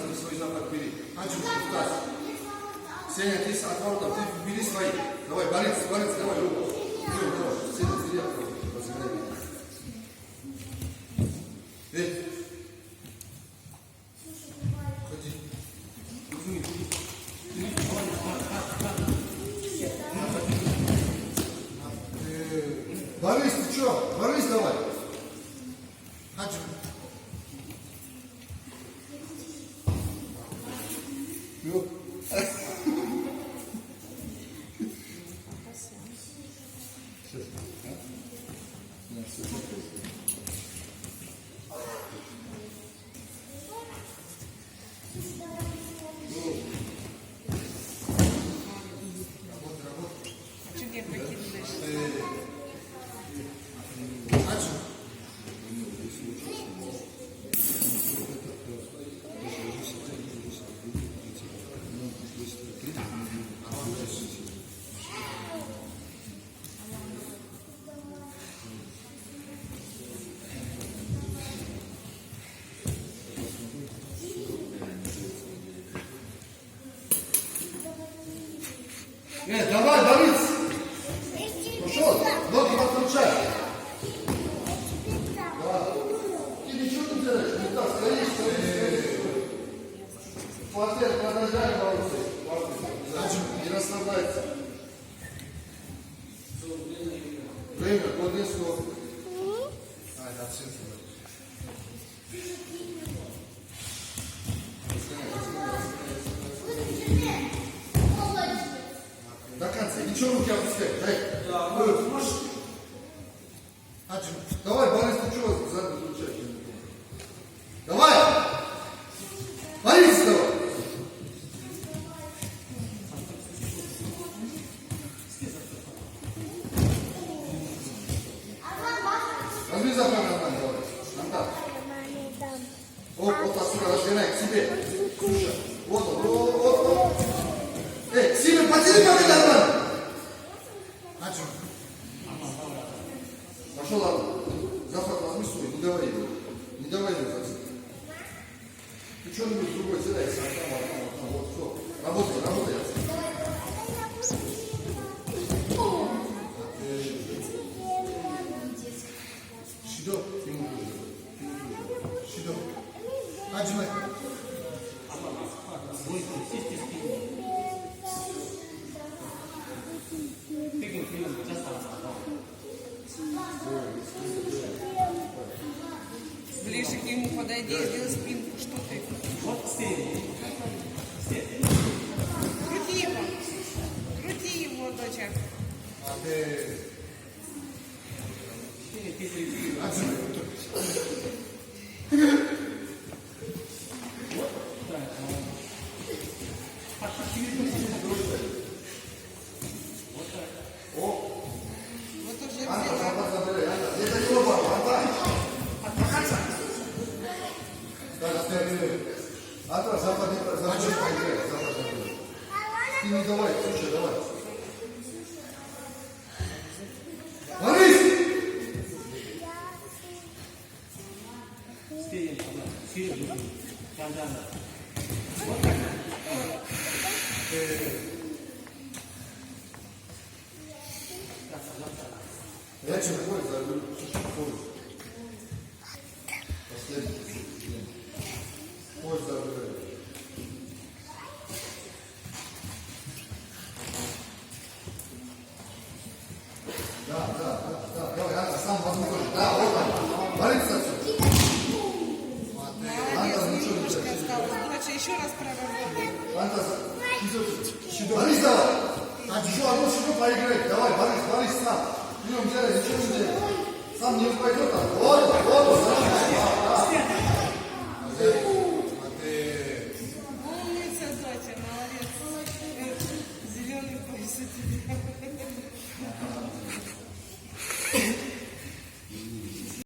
ты свой запад бери. Анчик, Стас. Сеня, ты с отворотом, ты бери свои. Давай, Борис, давай, Люба. Давай, Сеня, бери отворот. Эй. Ходи. Борис, ты что? Борис, давай. Анчик. Давай, Борис! Пошел! Ноги подключай! Да. Ты ничего не делаешь? Не так, скорее. Хватай, продолжай, Борис. Зачем? Не расслабляйся. Время, клади слово. Ай, да, все. До конца. Ничего руки опускай. Дай. Давай, Борис, ты чего сзади включаешь? Давай! Борис, давай! Возьми за нормально, давай. Антон. Вот отсюда разгонай к себе. Слушай. Вот. Эй, сильно потяни пока нормально. Пошел, ладно. Захват возьми свой, не давай его зацепить. Ты что-нибудь другой седай, вот, все. Работай. Шидо, Шидо. Аджимай. Ближе к нему подойди, сделай спинку. Что ты? Вот стель. Крути его, доча. Вот уже Это его баба, Антон, запад поиграй. Ты не давай, слушай, давай. Борис! Я чем поезд забыл? Последний. Поезд забыл. Да. Давай, Анна, сам возьми. Да, вот он. Борис отсюда. молодец, немножко осталось. Доча, еще раз проработай. Борис, давай. Еще одну сюда поиграй. Давай, Борис, сам. Идем, делай, ничего не делай. Сам не упадет, а вот. Умница, доча, молодец. Зеленый пояс у тебя.